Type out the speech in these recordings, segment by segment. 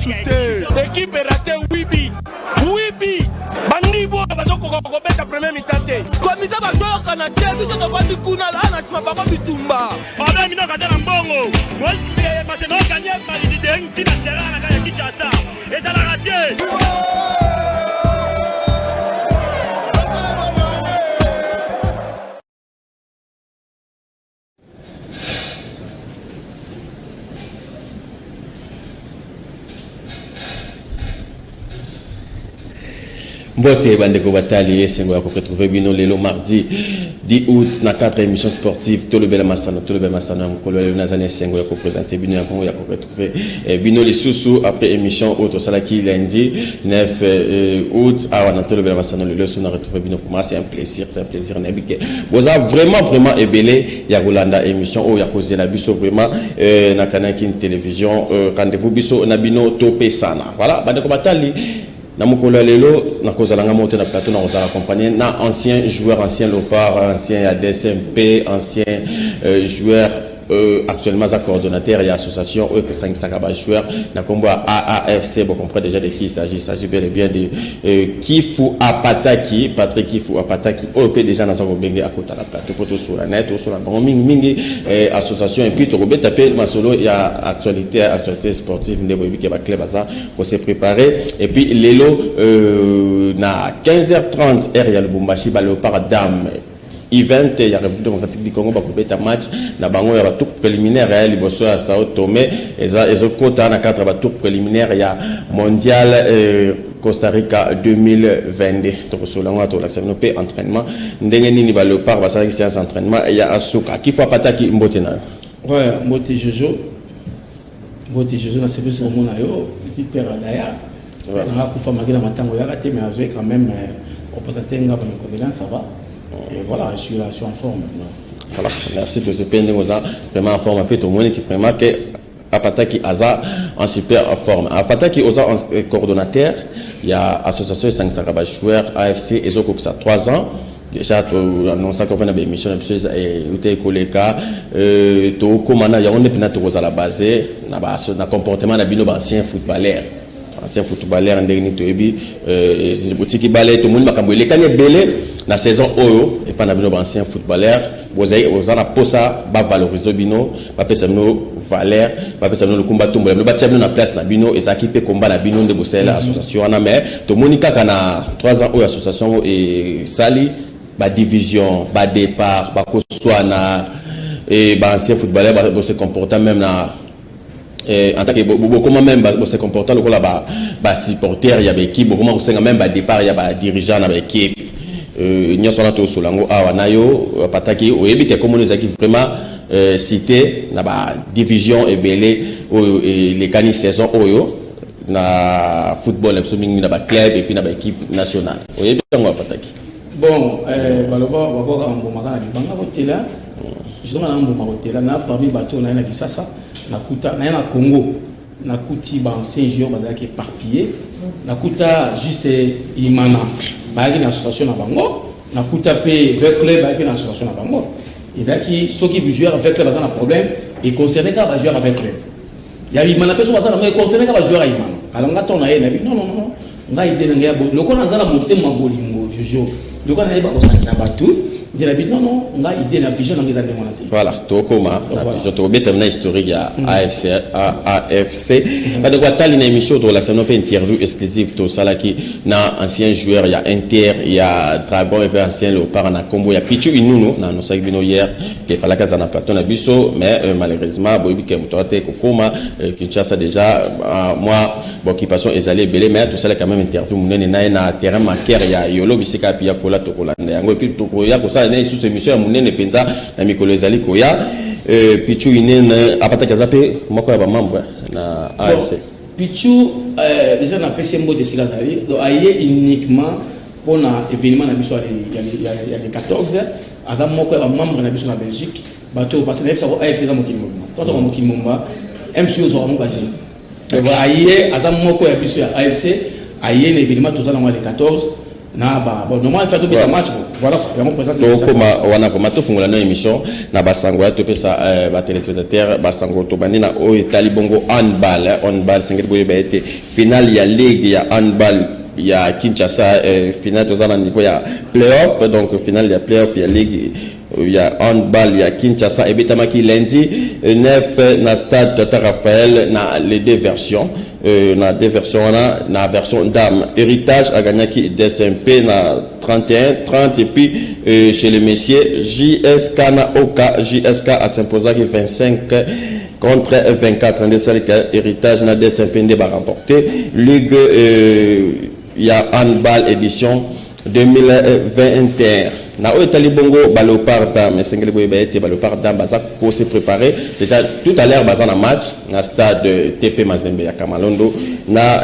L'équipe est ratée Wibi. Bandibo, la première mi-temps. Comme il va jouer au Canada, il va jouer au Kuna, là, on a pas Bitumba. On a mis dans le Bongo. Moi, je vais gagner ma idée, une petite terrain à la Kinshasa. Et ça l'a raté. Mbote bandeko batali esengo ya retrouver bino lelo mardi 10 août na 4 émissions sportives to le bela masano mkolo lelo nazane esengo ya ko présenter bino ya Congo ya ko retrouver bino les sous après émission autre salaki lundi 9 août à na to le bela masano lelo so na retrouver bino pour moi c'est un plaisir na bike boza vraiment ebele ya kolanda émission o ya kozela biso vraiment na kanaki télévision rendez-vous biso na bino to pesana voilà bandeko batali na mukolo lelo na kozalanga monte na plateau na kozala accompagné na ancien joueur ancien Lopar ancien ADSMP ancien joueur actuellement à coordonnateur et association que 500 joueurs na combo AAFC vous comprenez déjà de qui il s'agit bel et bien de Kifu Apataki Patrick Kifu Apataki OP déjà dans un bengue à côté de la plateau pour tout sur la net ou sur la mingi association et puis to robet taper masolo il y a actualité sportive ndebo qui va club ça pour se préparer et puis lelo na 15h30 il y a le Bumbashi ba Leopard Dame event ya République démocratique du Congo ba kubeta match na bango ya tour préliminaire ya liboso ya Sao Tomé ezo kota na 4 ba tour préliminaire ya mondial Costa Rica 2022 to solanga to la CNP entraînement ndenge nini ba Leopard ba sala séance entraînement ya asuka ki faut pataki mbote na ouais mbote Jojo na service au mona yo hyper daya na kufa magila matango ya raté mais avec quand même au présenté ngaba na convenance ça va. Et voilà, je suis en forme maintenant. Voilà, merci de ce peine vraiment en forme. Un peu tout le monde qui vraiment que Apataki Aza en super forme. Apataki Aza en coordonnateur, il y a association 500 joueurs AFC et Zoko ça 3 ans. Déjà on s'est compris dans l'émission et uté koleka to komana ya on est pena to à la base na comportement na bino ancien footballeur. Ancien footballeur ndeni to ebi boutique balé tout le monde makambo le kanye belé la saison oyo et pas na bino ancien footballeur vous en a posa ba valoriser bino ba pesa bino valeur ba pesa bino le combat tombola ba tia bino na place na bino et ça qui peut combat na bino de bosela association na mais to monika kana 3 ans oyo association et sali ba division ba départ ba koswana et ba ancien footballeur ba se comporter même na en tant que comment même se comporter le là ba supporter ya ba équipe comment on même ba départ ya ba dirigeant na ba équipe nyoso na to solango awa nayo pataki oyebite comme les équipes vraiment cité na ba division ebele les cani saison oyo na football absolument na ba club et puis na ba équipe nationale oyebite ngo pataki bon baloba baboka mbomaka na libanga hotela justement na mbomaka hotela na parmi bato na Kisasa na kuta na Congo na kuti ba ancien joueur bazaki éparpillé na kuta juste Imana baaki na association na bango na kuta pe avec club baaki na association na bango et daki ceux qui jouent avec club bazana problème et concerné ka ba joueur avec club ya Imana pe so bazana mais concerné ka ba joueur Imana alors ngato na ye na bi non nga idée nga bo loko na zala motema bolingo jojo loko na yeba ko sa batu il a dit non nga idée na vision nga zane monate voilà to koma je te obeta na historique ya AFC ba de kwatali na émission to la saison pe interview exclusive to salaki na ancien joueur ya Inter ya Dragon et ancien Leopard na Combo ya Pichu Inunu na no saki bino hier que falaka za na plateau na biso mais malheureusement boyebi ke mutoate ko koma Kinshasa déjà moi occupation ezali belé mais to salaka quand même interview munene na terrain marqueur ya Yolo bisika pia kola to kolanda yango et puis to koya ko na sous émission ya munene penza na mikolo ezali koya Pichu inene apata kazape moko ya ba membre na AFC Pichu déjà na PCMO de Sigazali donc aye uniquement pour na événement na biso ya le 14 aza moko ya ba membre na biso na Belgique bato parce que ça AFC za mokili moma toto mokili moma MCO zo mo baji donc aye aza moko ya biso ya AFC aye na événement tozana mo le 14 na ba bon normalement fait tout match voilà il y a mon présence comme wana comme to fungola na émission na basango ya to pesa ba téléspectateurs basango to bandina o etali bongo handball sengeli boye ba été finale ya ligue ya handball ya Kinshasa finale tozana niveau ya playoff donc finale ya playoff ya ligue ya handball ya Kinshasa et betamaki lundi 9 na stade Tata Raphaël na les deux versions na deux versions na version dame héritage a gagné qui DSMP na 31-30 et puis chez les messieurs JSK na Oka JSK a s'imposé qui 25 contre 24 en décembre héritage na DSMP ne va remporter ligue il y a handball édition 2021 na Otali Bongo Balopard Dame sengeli boye ba été Balopard Dame baza pour se préparer déjà tout à l'heure baza na match na stade TP Mazembe ya Kamalondo na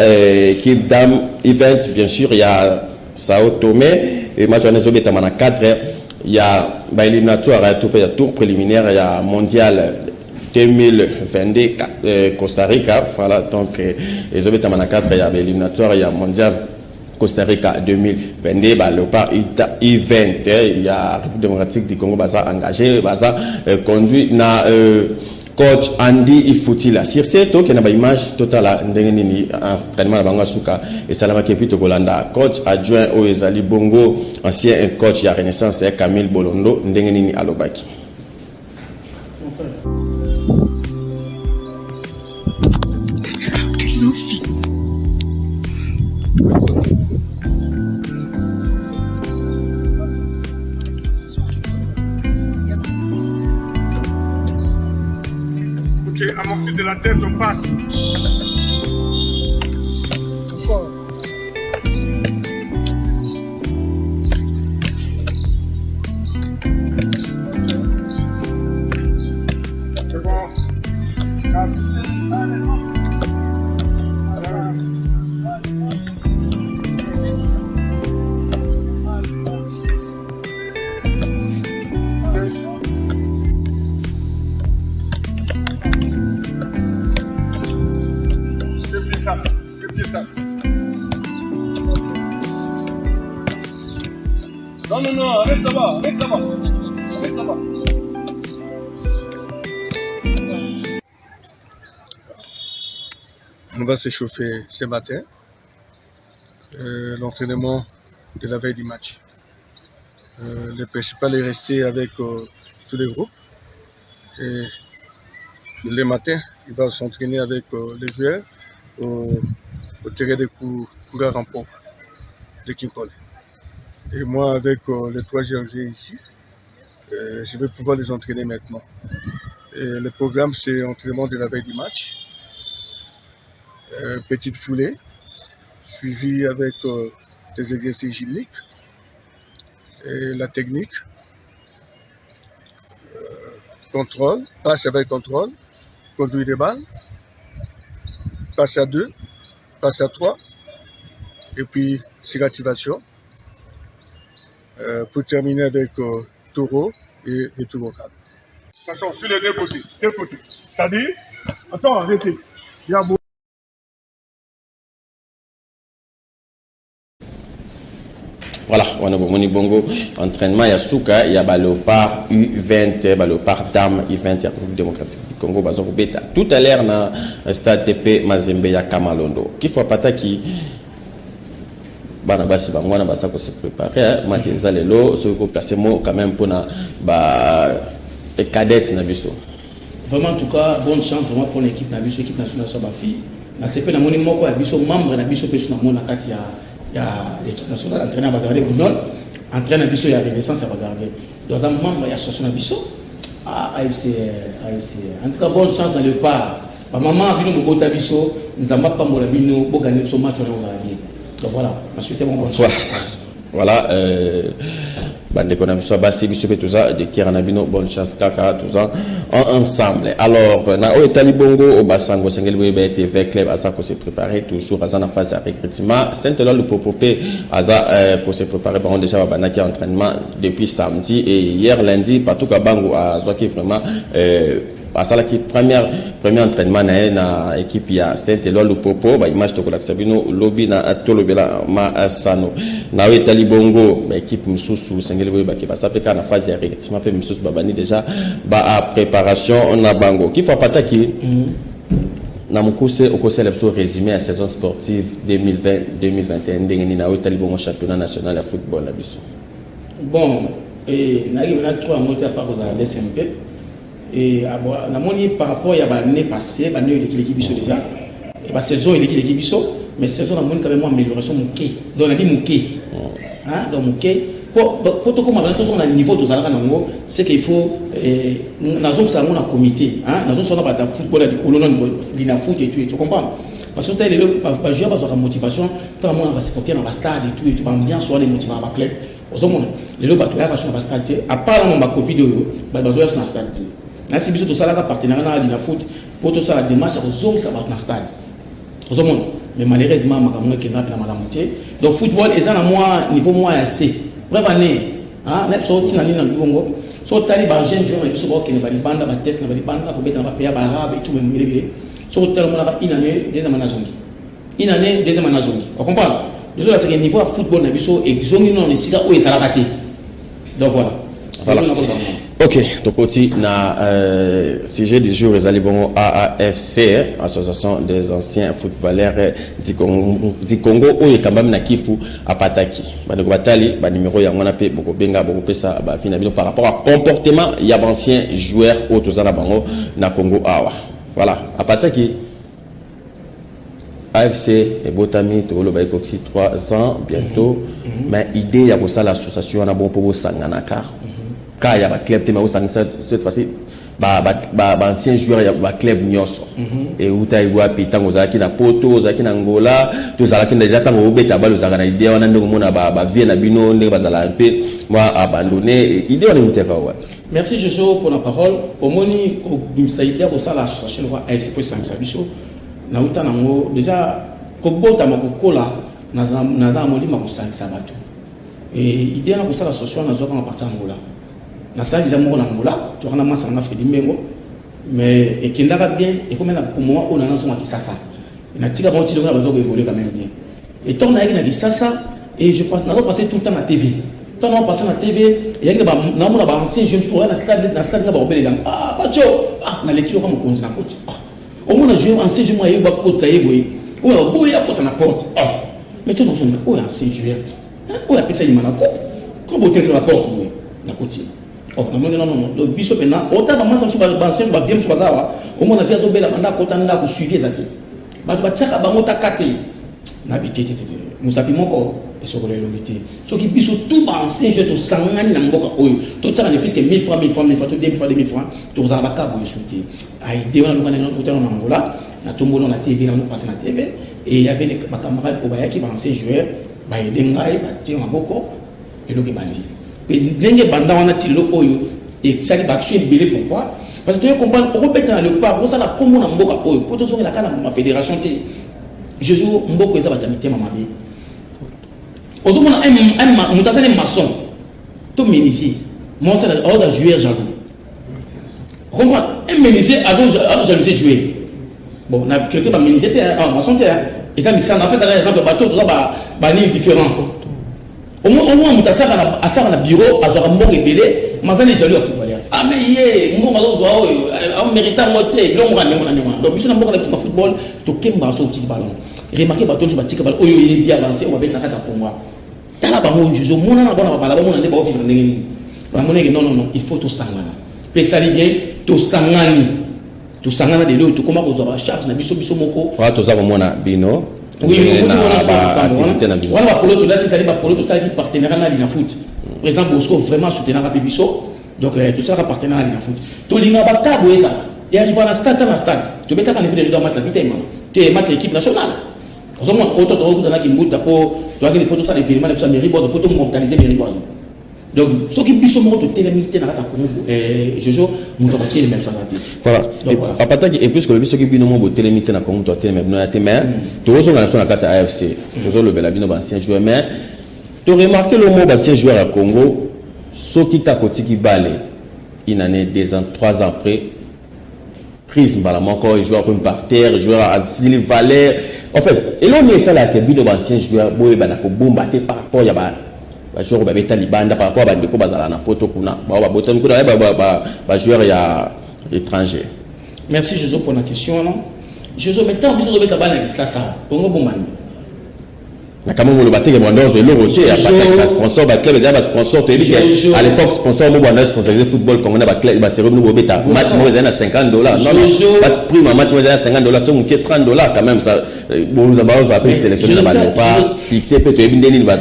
équipe dame event bien sûr il y a Sao Tomé et match on est na 4 il y a ba éliminatoire à tour préliminaire il y a mondial 2022 Costa Rica voilà donc les obéta na 4 il y a éliminatoire il y a mondial Costa Rica 2022 le par event il y a République démocratique du Congo baza engagé baza conduit na coach Andy Ifutila sur ce to ke na ba image totala ndenge nini entraînement na banga suka et salama ke pito kolanda coach adjoint o ezali bongo ancien coach ya Renaissance Camille Bolondo ndenge nini alobaki. Amorti de la tête, on passe. Encore. C'est bon. Non, arrête là-bas, arrête là-bas. Arrête là-bas. On va s'échauffer ce matin. L'entraînement de la veille du match. Le principal est resté avec tous les groupes. Et le matin, il va s'entraîner avec les joueurs au terrain de Kougarampor de Kinkole. Et moi, avec les 3 GLG ici, je vais pouvoir les entraîner maintenant. Et le programme, c'est entraînement de la veille du match. Petite foulée, suivi avec des exercices gymniques. Et la technique. Contrôle, passe avec contrôle, conduit des balles, passe à 2, passe à 3, et puis activation. Pour terminer avec taureau et taureau 4. Attention, sur les deux côtés. C'est-à-dire, attends, arrêtez. Il y a beaucoup. Voilà, on a bon bongo entraînement ya suka ya Balopard U20 Balopard Dame U20 ya République démocratique du Congo bazo beta tout à l'heure na stade TP Mazembe ya Kamalondo qui faut pataki bana basi bangwana basa ko se préparer match ezalelo so ko placer mo quand même pour na ba cadette na biso vraiment en tout cas bonne chance vraiment pour l'équipe na biso équipe nationale so ba fille na CP na moni moko ya biso membre na biso peso na mona kati ya l'équipe nationale entraîneur ba garder Gounol entraîneur biso ya Renaissance ba garder dans un membre ya association na biso AFC en tout cas bonne chance dans le pas ba maman bino mobota biso nzamba pambola bino bo gagner so match on va gagner. Donc voilà, ensuite mon bon chance. Voilà, bande qu'on a besoin bassi biso tout ça de Kira Nabino bonne chance kaka tout ça ensemble. Alors na o Talibongo au Basango Sengel Boybe TV club asa pour se préparer toujours à la phase de recrutement. Saint-Eloi le propopé asa pour se préparer par déjà banaki entraînement depuis samedi et hier lundi partout à Bango à Zoaki vraiment asala ki premier entraînement na équipe ya Saint-Éloi Lupopo ba image to ko Sabino lobby na tolobela ma sano na wetali bongo ba équipe mususu sengeli boy ba ke ba sapeka na phase ya recrutement pe mususu babani déjà ba préparation na bango qui faut pataki na mukuse okosela biso résumé à saison sportive 2020-2021 ndengeni na wetali bongo championnat national de football na biso. Bon, et on a trois mots à part aux SMP. Et par rapport à l'année passée, l'équipe déjà. Et la saison, l'équipe mais saison, on a quand même une amélioration. Donc, on a dit mouké. Donc, mouké. Pour tout comme on a un niveau, c'est qu'il faut. Nous avons un comité. Nous avons un football, du foot et tout. Tu comprends? Parce que les joueurs ont une motivation. Tout le monde va se porter dans le stade et tout. Bien sûr, les motivants à la club. Les gens qui ont stade, à part le Covid, ils ont stade. Là, si vous avez un partenariat dans le foot, pour tout ça, la démarche, ils ont un stade. Mais malheureusement, je suis monté. Donc, le football, ils ont un niveau moins assez. Bref, année, ils sont sortis dans le Congo. Ils sont allés dans les jeunes joueurs, ils sont allés dans les bandes, dans les tests, dans les bandes, dans les pays arabes et tout. Ils sont allés dans une année, deuxième année. Une année, deuxième année. Vous comprenez? Désolé, c'est que niveau de football, ils ont une sida où ils sont ratés. Donc voilà. Ok, donc aussi, na sujet du jour, les Alibongo AAFC, Association des anciens footballeurs du Congo, où il y a quand même na Kifu à Pataki. Donc, Batali, numéro, il y a un peu beaucoup benga, beaucoup pesa, finalement, par rapport au comportement, il y a d'anciens joueurs au Tozana Bango, na Congo Awa. Voilà, à Pataki. AFC et Botami, tu vas aussi 3 ans bientôt. Mais l'idée, il y a ça l'association, on a bon pour vous Sanganaka. Car il y a un club, cette fois-ci, ancien joueur, il y a un club Nyos. Et où tu as eu Pitan, aux Aki na Poto, aux Aki na Angola, tous les Aki déjà tant au Bétabal, aux Aki na idée, on a un vie na Bino, on a moi abandonné. Idée, on est où tu vas. Merci Jojo pour la parole. Au Moni, ça a été pour ça l'association AFC pour Sangabiso. Nauta nango déjà kobota makokola naza moli makosangisa bato et idée na kosala social na zoka na parti Angola na sala déjà moko na Angola to kana masa na Fredi Mbengo mais ekendaka bien et comme na moment on a nazo makisasa na tika bon ti na bazo évoluer quand même bien et tourne avec na kisasa et je passe na passer tout le temps na TV tant on passe na TV et avec na mona ba ancien jeune pour na stade na ba obele gang bacho na l'équipe comme continent côté au moins joué ancien joueur il va côté ça yeboy ou la boya côté na porte mais tu non son ou ancien joueur ou a pesa limanako quand boter sur la porte oui na côté non le biso pena ota ba masa ba ancien ba bien sur ça au moins na via zobela banda côté na ko suivre ça ti ba tsaka ba mota kate na bitete musapi moko et sur le longité ce qui biso tout ba ancien joueur to sangani na mboka oyo to tsaka ne fisque 1000 francs to 2000 francs to za ba kabo chuti a idée on a le en Angola na tombolo na TV na passer na TV et il y avait des camarades au Baya qui vont ancien joueur ba edengai ba ti maboko et donc bandi et ndenge banda wana ti lo oyo et ça li ba action belé pourquoi parce que tu comprends on répète dans le pas ça la comme na mboka oyo pour to la kana ma fédération ti je joue mboko eza ba tamité mamabi ozomona un mutatane maçon to menuisier moi ça a joueur jaloux comment un menuisier avant jalousie jouer bon on a créé un menuisier maçon et ça mais ça on appelle ça exemple bateau tout ça ba ni différent au moins mutasaka na asaka na bureau azora mbongo ebele mazali jaloux footballeur mais yé mbongo mazo a méritant moté long ngana donc biso na mbongo na football to kemba so ti ballon remarquez bateau tu batika ballon oyo il est bien avancé on va mettre la carte pour moi tala bango juzo mona na bona bala mona ndeba office ndenge ba moneke non il faut tout sangana pesa bien to sangani de l'eau to comment vous charge na biso moko wa to za mona bino oui na activité na bino wala polo to dati sali ba polo to sali partenariat na lina foot par exemple Bosco vraiment soutenir ba biso donc tout ça partenariat na foot to linga ba tabo eza et arrive na stade to beta kana video match la vitema te match équipe nationale ozomona auto to na kimbuta po to akini poto ça les films na mairie bozo poto mortaliser mairie bozo donc ce qui biso mo to télémilité na kata Congo Jojo nous avons les mêmes choses. Voilà à pataki et puisque le biso qui bino mo télémilité na Congo to télémilité na témé to zo na na kata AFC to zo le bela bino ba ancien joueur mais to remarquer le mot ancien joueur à Congo ce qui ta koti ki balé une année 2 ans 3 ans après Chris Mbalamanko, joueur comme par terre, joueur à Sylvain Valère. En fait, et l'on est ça là que bino ancien joueur boy banako bomba te par rapport ya ba joueur ba beta libanda par rapport à bandeko bazala na poto kuna ba boton kuna ba joueur ya étranger. Merci Jojo pour la question non. Jojo maintenant biso beta bana ça bongo bomani. Na kama mo le bateke mwandozo le rocher a pas sponsor ba club ba sponsor te à l'époque sponsor mo bwana sponsorisé football congolais ba club ba sérum no beta match mo na $50 non pas prix match mo na $50 so que $30 quand même ça bon nous avons appelé sélectionner ba pas fixé peut être bindeni ba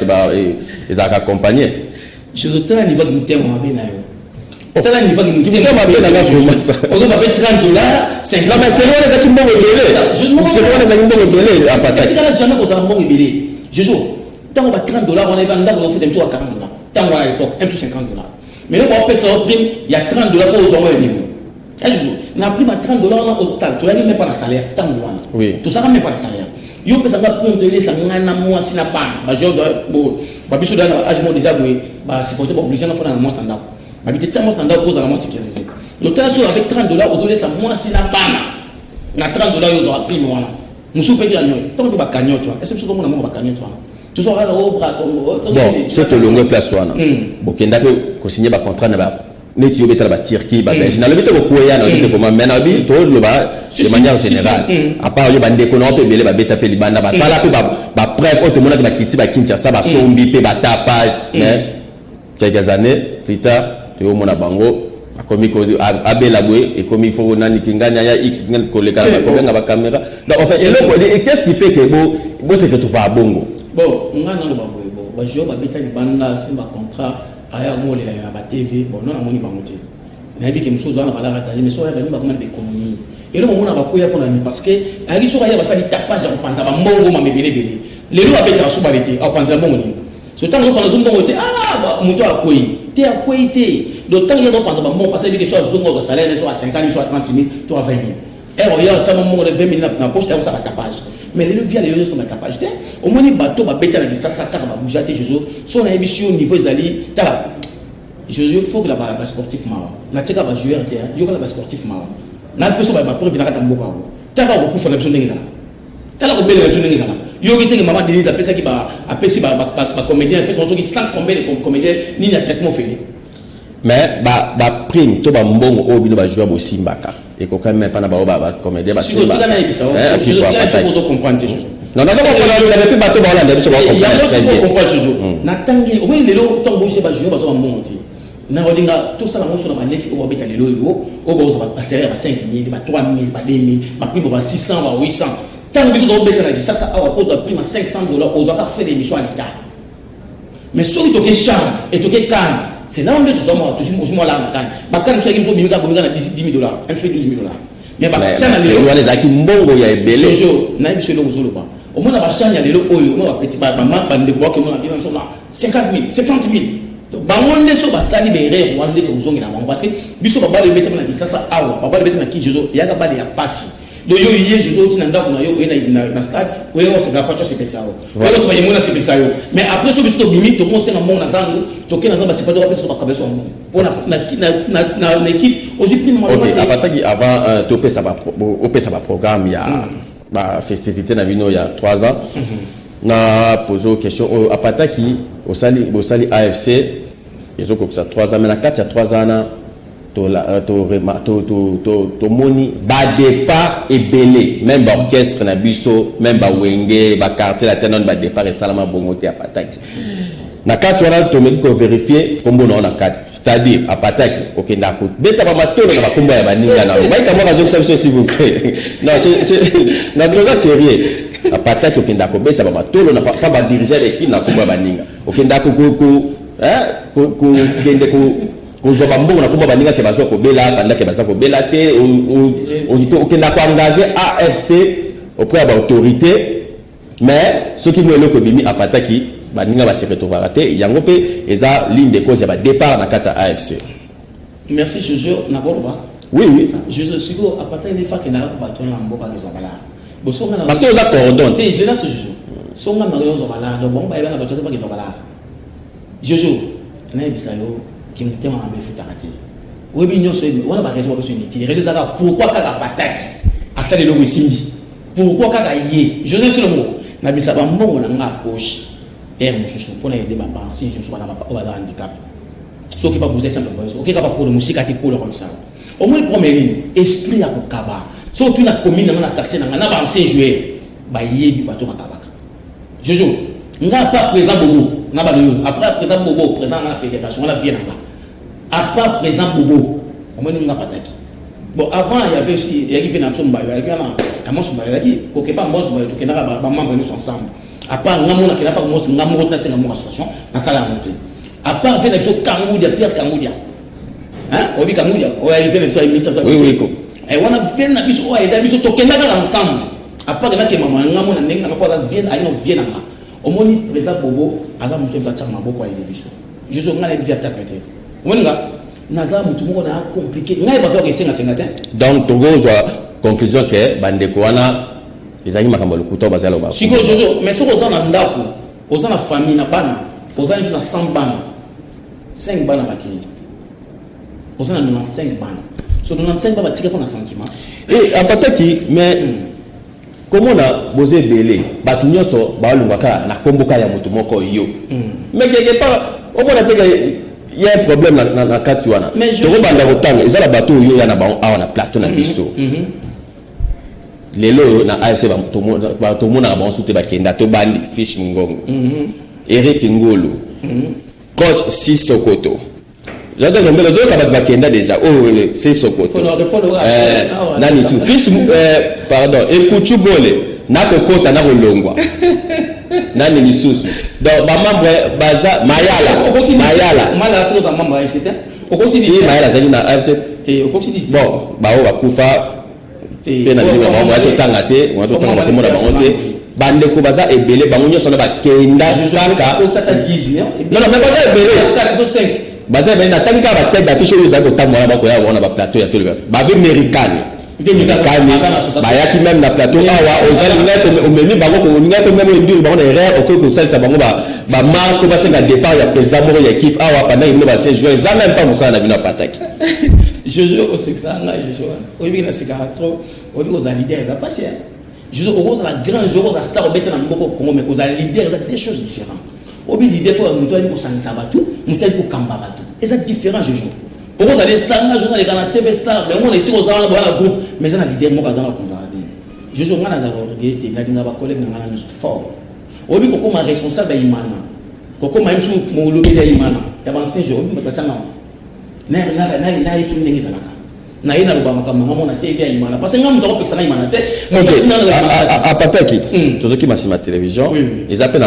les accompagner je te la niveau de mutem ma bena yo tala niveau de mutem ma bena là on va payer $30 50 mais c'est loin les équipes bongo belé c'est loin les équipes bongo belé à patate c'est là jamais qu'on a bongo belé je joue tant on va $30 on est pas dans on fait des choses à $40 tant on à l'époque un sur $50 mais là on peut ça au prime il y a $30 pour aux hommes et je joue na prime à $30 on au total tu as même pas le salaire tant on oui tout ça même pas le salaire yo peut ça va prime te laisser ngana moi si na pas ba je bon ba biso dans âge mo déjà boy ba supporter obligé na faire un standard ba bité ça mo standard cause à la sécuriser donc là sur avec $30 au doit laisser moi si na pas na $30 yo zo prime wana musu pe ya nyo tant que ba kanyo tu est-ce que tu comprends mo ba kanyo tu tout ça au bras comme bon c'est longue place wana bokenda ko signer ba contrat na ba neti yo betala ba Turquie ba Belgique na le bete ko ya na bete ko mais na bi to le ba de manière générale à part yo bande ko na pe bele ba beta pe libanda ba sala pe ba preuve auto mona ba kiti ba Kinshasa ba sombi pe ba tapage mais quelques années plus tard to mona bango comme il a belaboué et comme il faut nani kinganya ya x ngel ko le ka ba caméra donc en fait et qu'est-ce qui fait que bon c'est que tu vas bongo bon nga na ba boy bon ba jo ba beta ni banda simba contrat aya mo le na ba TV bon non amoni ba moté na bi ke msozo na bala rata mais so ya ba ni ba comme d'économie et le moment na ba koya pona parce que ali so ya ba sali tapage en panza ba mbongo ma mebele bele le lo abeta so ba lete a panza mbongo ni so tango ko na zo mbongo te ba muto akoyi te akoyi te donc tant il y a donc par exemple bon parce que soit zongo de salaire soit à 50 soit à 30 000 soit à 20 000 et regarde ça moment de 20 000 na poche ça va tapage mais les via les sont na tapage au moins les bateaux ba beta na ça ça ba bougeate jojo so na émission niveau ezali tala je faut que la sportif ma na tika ba joueur te yo ka la sportif ma na peso ba preuve na ka mboka ko tala ko kufa na besoin ngenga tala ko bele na besoin ngenga yo ki te maman Denise apesa ki ba apesi ba comédien apesa so ki 100 combien de comédien ni na traitement fait mais ba prime to ba mbongo o bino ba joueur bo simbaka et ko quand même pas na ba comédien ba simba je faut comprendre non on avait plus bateau ba Hollande so ba comprendre il y a aussi comprendre toujours na tangi o boni lelo to bo ba joueur ba so ba mbongo ti na odinga tout ça na mo so na ba leki o ba beta lelo yo o ba so ba serrer ba 5 000 ba 3 000 ba 2 000 ba prime ba 600 ba 800 tant que biso do beta na ça a pose prime à $500 aux a fait des missions à l'état mais so to ke charme et to ke can c'est là où on est toujours moi là ma canne c'est qu'il faut bien gagner $10 000 elle fait $12 000 mais bah ça na le les aki mbongo ya ebele jojo na biso lo zolo ba au moins na ba chanya lelo oyo mo ba petit ba maman ba ndeko ke mo na bien so na 50 000 70 000 donc ba wonde so ba sali be re wande to zongi na bango parce que biso ba ba le bete na kisasa awa ba ba le bete na ki jojo ya ga ba ya pasi do yo yé jojo tina ndako na yo na stade oyo se ga pacho se pesao oyo so ba yemuna se pesao mais après so biso bimi to conseil na mo na zangu to ke na zamba se pato ba peso ba kabeso mo na équipe aussi prime mo OK apataki avant to pesa ba programme ya ba festivité na bino ya 3 ans na poser question apataki osali AFC ils ont comme ça 3 ans mais na 4 ya 3 ans na to moni ba départ et belé même ba orchestre na biso même ba wenge ba quartier la tenon ba départ et salama bongote apataki na kati wana to meki ko vérifier kombo na kati c'est-à-dire apataki okenda ko beta ba matolo na ba kombo ya baninga na ba ita mwa zo ça s'il vous plaît non c'est na droga sérieux apataki okenda ko beta ba matolo na pas ba diriger l'équipe na kombo ya baninga okenda ko gende ko kozoba mbongo na komba baninga ke bazo ko bela panda ke bazo ko bela te o ke na ko engager AFC auprès de l'autorité mais ce qui nous le ko bimi apataki baninga ba se retrouver te yango pe eza ligne de cause ya départ na kata AFC. Merci Jojo na borba. Oui Jojo sigo apataki ne fa ke na ba tona mboka ke zobala bosonga na parce que oza coordonne te je la Jojo songa na yo zobala donc bon ba eba na ba tona ke zobala Jojo na bisayo qui me tient en futakati Oui, on a raison pour unité. Pourquoi Kaka Pataki a fait le logo Simbi? Pourquoi Kaka Yé? Je sais le mot. Nabisa Bambo, on a un poche. Et je suis pour aider ma pensée, je suis pas un handicap. Ce qui va vous être un peu plus. Ok, pour le musique à pour le comme ça. Au moins, le premier esprit à Kokaba. Sauf que la commune dans la quartier, on a avancé jouer. Bah, yé du bateau à Kabaka. Je joue. On n'a pas présent Bobo. Après, présent Bobo, présent dans la fédération, on a bien là. À part présent Bobo, on n'a pas d'attaque. Bon, avant, il y avait aussi, il y avait un Tsumba, il y avait un Monsumba, il y avait quelque part Monsumba, il y avait un membre de ensemble. À part Namona, qui n'a pas commencé, Namona, c'est une association, dans sa montée. À part, il y avait Kangoudia, Pierre Kangoudia. Hein? On dit Kangoudia, on a fait le ministre de la oui. Et on a fait un abysse, on a fait un abysse, ensemble. À part, il y a des mamans, Namona, n'a pas de Vienne, au moins, présent Bobo, à la montée de sa chambre, beaucoup à l'édition. Je suis en train de faire Naza mutumo na compliqué ngai ba faire essayer na 50. Donc Togo soit conclusion que bandeko wana ezali makambo lokuta bazala ba. Siko jojo mais soko za na ndako, oza na famille na bana, oza na 100 bana. 5 bana bakini. Oza na 95 bana. So 95 bana tika na sentiment. Et apataki mais comment na bosé belé batu nyonso ba lungaka na komboka ya mutu moko yo. Mais quelque part au moins il y a un problème dans la Katuana. Mais je banda kotanga ezala bateau yo ya na ba na plateau na biso. Lelo na AFC ba to mona ba soute ba kenda to bandi fish ngongo. Eric Ngolo. Coach Sissokoto. J'adore le mélange ka ba kenda déjà. Oh le Sissokoto. Nani su fish pardon Ekuchu Bole na kokota na kolongwa. Nani lisusu donc ba membre baza mayala mala tiro za membre AFC o ko si mayala zali na AFC te o ko si bon ba o bakufa te na linga ba wato tanga te wato tanga ko mona bangote bande ko baza ebele bango nyoso na ba kenda kaka ko sa ta 10 non mais baza ebele ka so 5 baza ebele na tanga ba tête d'affiche yo za ko tamona ba ko ya wana ba plateau ya tolo ba be americane bayaki même na plateau awa ozali omemi bango ko ngako même ndiri bango na erreur okoko salisa bango ba marche ko basenga départ ya président moko ya équipe awa pendant il va se jouer ça même pas musana bino pataki je joue au sexa nga je joue au bi na sika trop au bi aux leader ça passe je joue au la grand joueur aux star obeta na mboko Congo mais aux leader ça des choses différentes au bi leader faut mutoyi ko sanisa batu mutoyi ko kamba batu et ça différent je joue. Pourquoi ça les stars, je les gars TV star, mais on est ici aux gens dans le groupe, mais ça n'a dit moi dans la condamné. Je joue dans la regretté, n'a dit n'a pas collègue n'a pas fort. Au lieu que ma responsable d'Imana, que ma monsieur mon lobby d'Imana, il y a 5 jours, mais pas ça non. Na itu n'engi ça na ina le bama kama maman na TV Imana, parce que ngam ndoko peksa na Imana te. À papa qui, tous ceux qui m'ont ma télévision, ils appellent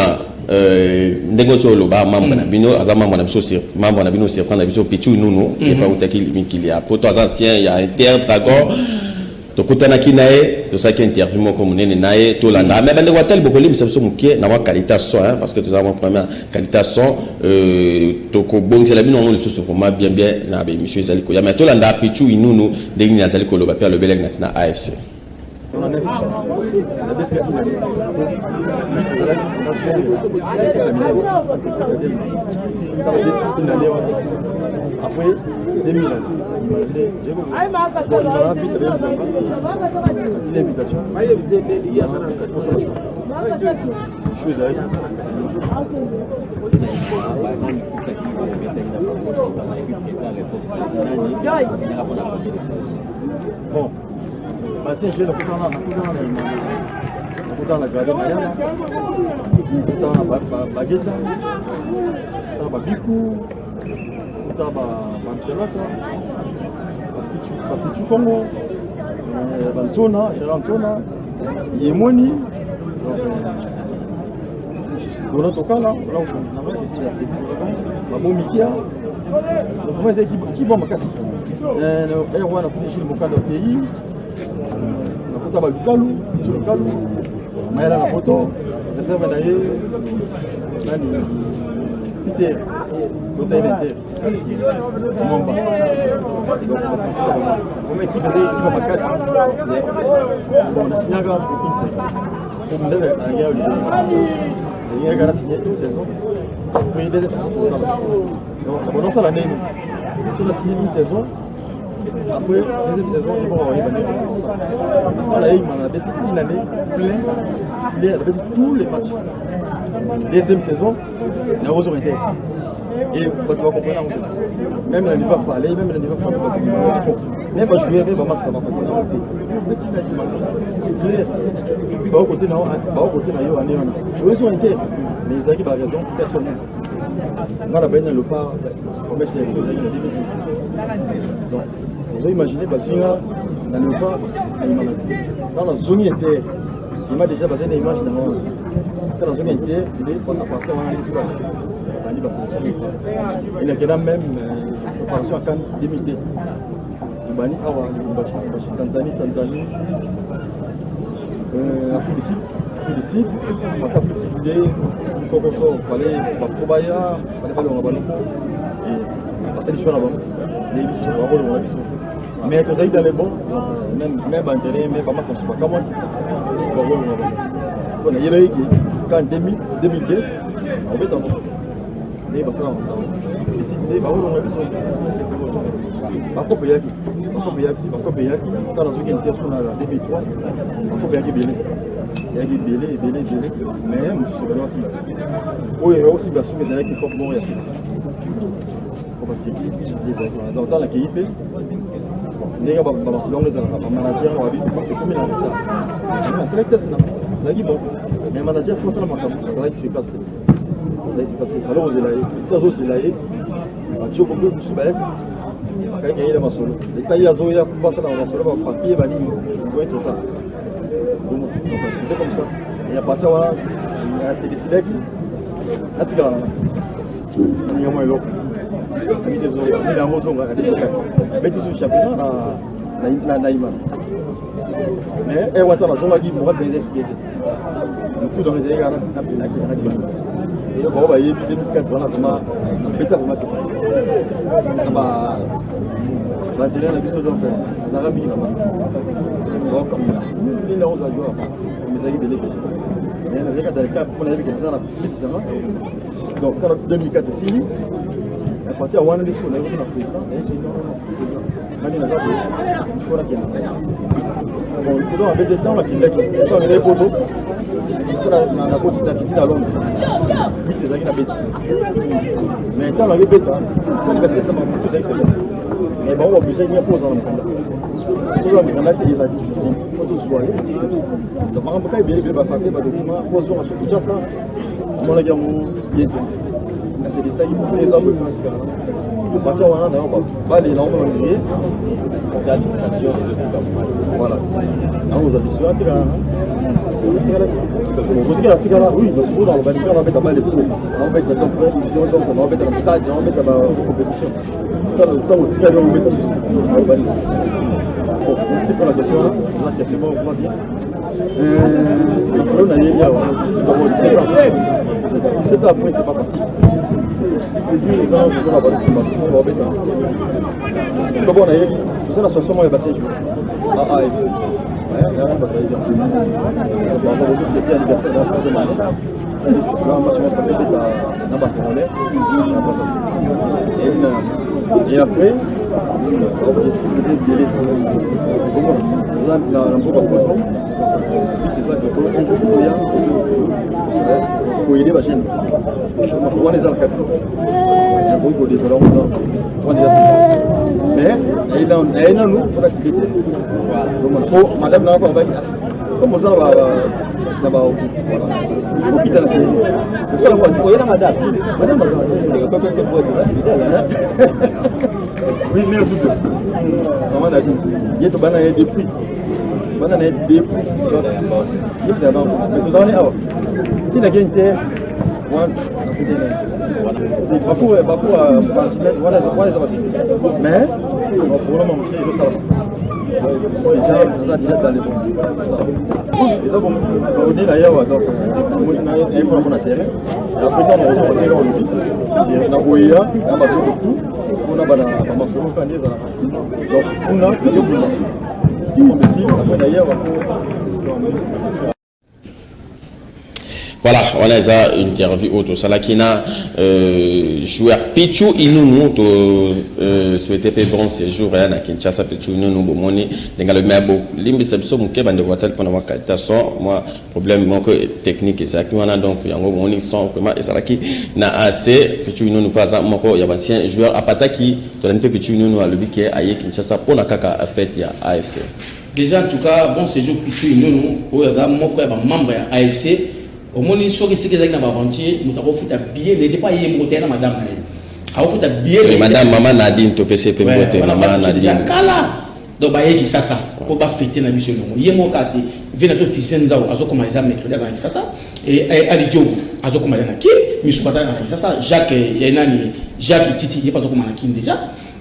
ndenge tsolo ba mambo na bino aza mambo na biso sur mambo na bino sur prendre biso pichu nunu et pas utaki mikili ya poto ancien ya Inter Dragon to kutana kinae to saki interview moko munene nae to landa mais bande watel bokoli biso mukie na wa qualité son parce que nous avons première qualité son to ko bongi la bino on le so vraiment bien na be monsieur Zaliko ya mais to landa pichu nunu ndenge na Zaliko lo ba père le beleg na AFC. Après 2000 ans, l'invitation. Bon, c'est je dans la gare Mayana, dans la baguette, dans la bikou, dans la Michelata, Papichu Congo, Banzona, Gerantona, Yemoni, Donatokala, Mamomikia, qui bombe à casser. Et on a pris le Mokado pays. Taba Lukalu, Lukalu, Maëla la photo, la sœur Naye, Nani, Peter, l'hôtel Inter, Mamba. Comme équipe de l'équipe à Makassi, on a signé un grand pour une saison. Pour me lever à la guerre, il y a signé une saison. Pour une deuxième saison. Donc, pendant ça, l'année, on a signé une saison. Après, deuxième saison, ils vont arriver comme ça. Quand la Aïe a fait une année pleine, il a fait tous les matchs. Deuxième saison, il a rejoint Inter. Et tu vas comprendre, même il ne va pas parler, même il ne va pas parler. Même pas jouer, même pas master, pas parler. Il va au côté d'un année. Rejoint Inter, mais ils ont raison, personne. Quand la baine le pas, on met ses actions, donc, vous pouvez imaginer, parce que dans le pas, dans la zone Inter, il m'a déjà basé des images dans la zone Inter, il est à partir de l'histoire. Il y a même préparation à Cannes 2002. Il y a Tanzanie, Afrique du Sud, il faut qu'on sorte, il fallait Kobaya, il fallait aller et passer les choix là-bas. Mais quand ils dans les bons, même Bantere, même pas mal, ça ne se passe pas comment. Il y a eu quand 2002, on va t'en alors vous allez, vous allez, tu peux vous soumettre, quand il y a la maçon, les tailles à Zoya pour passer dans la maçon, on va papier, va dire, vous êtes total. Donc c'était comme ça. Et à partir de là, c'est des silèques, là tu vas là. Il y a moins l'eau. Il y a des eaux, il y a des mots, il y a des mots. Mais tu es sur le championnat, naïma. Mais elle va être dans la zone qui pourra te les expliquer. Tout dans les égards, et on va y aller 2004, on a bêta de match. On va tirer la mission d'enfer. Ça va minimum. Donc, il y a 11 joueurs. Mais il y a des mais il y a des cas pour les équipes dans la petite. Donc, en 2004, c'est Sili. À partir de 1 an, on a eu un président. Il faut la qu'il y ait. Bon, il faut avec des temps, on a quitté. On a des poteaux. On a quitté à Londres. Mais quand on a bêta, ça ne va pas être ça, mais bon, on va obliger de poser dans le monde. Tout le monde a été difficile. Quand on soit donc, par exemple, quand il y a des papiers, des documents, posons à tout ça, on a dit bientôt. C'est des stages pour les hommes. Le parti on va aller là, on va enlever. L'administration, voilà. Là, on va habituer à oui, on va mettre on va mettre les pots, on va mettre dans on va mettre dans le stade, on va mettre dans la compétition. Tant on tire, on va mettre bon, merci pour la question. La question, on va dire. On a dit, c'est pas après, c'est pas facile. Les gens, on va mettre d'abord, on a dit, tout ça, l'association est passée. Ah, merci pour la question. On va vous souhaiter l'anniversaire de la troisième année. Et après, l'objectif était de délai. Pour aider la chaîne. On est dans le quartier. Mais il y a nous pour l'activité. Madame n'a pas envahi. Comment ça va d'abord objectif? Il faut quitter la chaîne. C'est la fois du voyage, madame. Madame, il n'y a pas que ce bois de oui, mais vous comment on a dit? Il y a des bananes depuis. Bananes depuis. Mais tout ça, on est avant. Si la gagne terre, on a fait des beaucoup mais on faut vraiment montrer le salon. Les gens déjà dans les bons. Et ça, on dit d'ailleurs, donc, on a un problème à terre. Après, on a reçu le dit. On a ouïe, on a tout. On a banana, on a solo cané. Donc, on a le boulot. On décide, après d'ailleurs, Voilà, on a une interview autour ça là qui n'a joueur Pichu Inunu to souhaité faire bon séjour à Kinshasa. Pichu Inunu bomoni dengalo mebo limbi sebso muke bande watal pendant wakata son moi problème mon technique et ça qui on a donc yango moni son vraiment et ça qui na assez Pichu Inunu pas moko ya ancien joueur apata qui to l'NP Pichu Inunu a le biké aye Kinshasa pour na kaka fête ya AFC. Déjà en tout cas bon séjour Pichu Inunu o ya moko ya membre ya AFC. Au moins, il faut que ce qui est dans l'aventure, nous avons fait un billet, n'était pas hier, madame. Nous avons fait un billet. Madame, maman Nadine, tu peux se faire maman Nadine. Donc, il y a ça, pour pas fêter la mission. Il y a mon cas, il y a un fils de Nzao, il y a un mercredi à ça, et Ali Diop, il y a un qui, mais je ne sais pas ça, Jacques, il y a un Jacques Titi, il n'y a pas un qui déjà.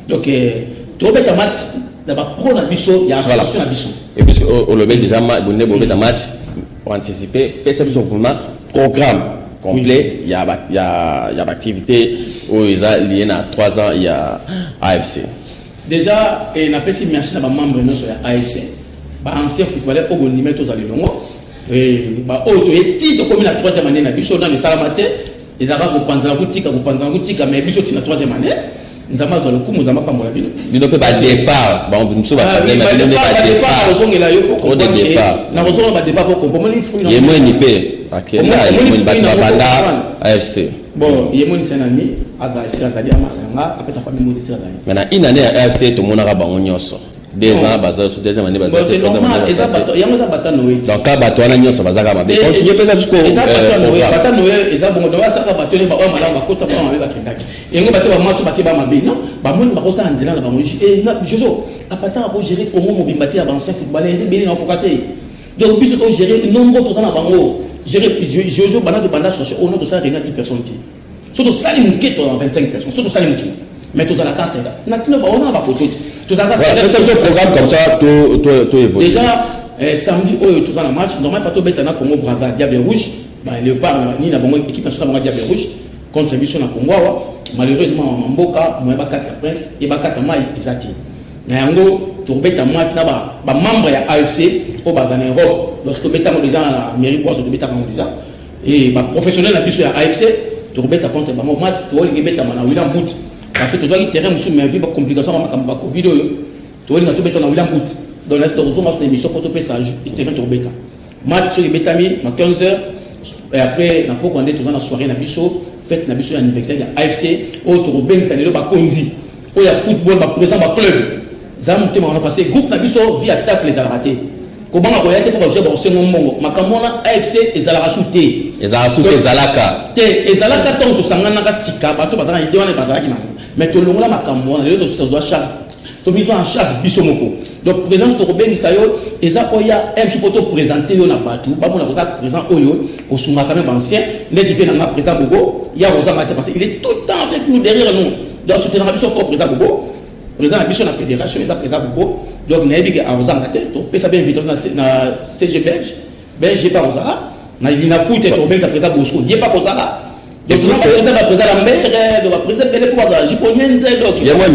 Donc, tu as un match, d'abord, pour la mission, il y a une association à la mission. Et puisque on le met déjà, vous avez un match. Pour anticiper, perception programme complet, il y a activité où ils ont lié à 3 ans, il y a AFC. Déjà, il a fait si merci à ma membre de AFC. Ancien footballeur au numéro tous les longs. Et auto et titre comme la 3e année, na dans les salamaté, ils avaient compensé la boutique, mais biso la 3e année. Nous avons le coup, nous avons pas mon avis. Nous ne pouvons pas départ. Bon, nous sommes pas départ. Au départ. Nous avons pas départ pour comprendre. Il y a moins d'IP. Il y a moins AFC. Bon, il y a moins d'un ami. Azali Amasanga, après sa famille modeste. Maintenant, une année à AFC, tout le monde a un 2 ans, deuxième année, c'est normal. Il y a un bâton Noé. Donc, quand bâton Noé, ça va s'arrêter. Mais continuez pas ça jusqu'au. Il y a un bâton Noé, il y a un bâton Noé, ça va bâton Noé, madame, ma côte, pas ma bête. Et on va te voir, moi, ce bâton, ma bête, non? Bah, moi, je vais ça en disant, et Jojo, à partir de gérer comment mon bimbaté avancé footballeur, c'est bien dans le côté. Donc, puis, c'est gérer nombre de gens avant moi. Gérer Jojo, banane de bandage, au nom de ça, il y a 10 personnes. Surtout ça, il y a 25 personnes. Surtout ça, il y a mais tous à la casse, on a pas photo. Tous à la casse. C'est un programme comme ça, tout évolue. Déjà, samedi, tout dans le match, normalement, pas tout bête, Congo Brazza, Diable Rouge, Léopard, ni la bonne équipe nationale Diable Rouge, contre mission à Congo. Malheureusement, Mboka, moi, pas 4 princes, et pas 4 mailles, ils attirent. Mais en gros, tout bête à moi, là-bas, membre de AFC, au Bazan Europe, lorsque bête à moi déjà, la mairie, quoi, je bête à moi déjà, et professionnel, la mission à AFC, tout bête à contre mon match, tout le bête à moi, William Bout. Parce que tu vois, il terrain, monsieur, mais il y a des complications avec la vidéo. Tu vois, il y a tout bêta dans William Bout. Dans l'instant, on a une émission pour te payer ça, il terrain tout bêta. Match sur les bêtamis, à 15h, et après, on a toujours la soirée, la bicho, fête la bicho anniversaire, il y a AFC, autre Ben Sanelo, Kondi. Il y a football, présent, club. Zam, on a passé, groupe la bicho, vie attaque les ratés. Comment on a été pour jouer dans ce moment? Makamona AFC et Zalaka Souté. Et Zalaka. Et Zalaka, tant que Sangana Sika, bateau Bazana, il doit aller Bazaki. Mais tout le monde a Makamona, les autres se charge. Tu mis en charge Bissomoko. Donc, présence de Robin Isayo, et ça, il y a un petit peu présenté dans la bateau. Pas mon présent Oyo, au Souma quand même ancien, n'est différent dans présent Bobo. Il y a Rosa parce qu'il est tout le temps avec nous derrière nous. Donc, soutenir la Bissot pour présent Bobo. Présent la Bissot de la fédération, il y a présent Bobo. Donc, il y a un Rosa Maté, donc, ça bien invité dans la CG Belge. Belge, il n'y a pas Rosa. Il y a un foot, il y a un présent Bosso. Il n'y a pas Rosa. Donc, tu vas présenter la présidente la mère, de la présidente de l'Effort, j'ai pas eu il y a moins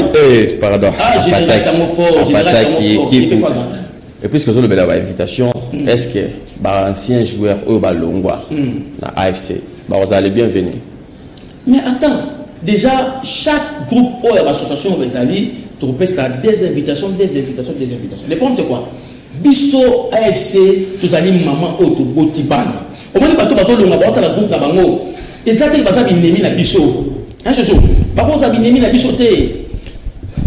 pardon. Ah, général Tamofor, et puisque vous avez l'invitation, est-ce que ancien joueur au Balongwa, la AFC, vous allez bien venir? Mais attends, déjà, chaque groupe ou association vous allez trouver ça des invitations. Le problème c'est quoi? Bisso AFC, vous allez maman auto botiban. Au moins, les bateaux, on va la groupe là-bas. Et ça, c'est parce que vous avez biso. Hein, je joue. Par contre, vous avez mis la bisoté.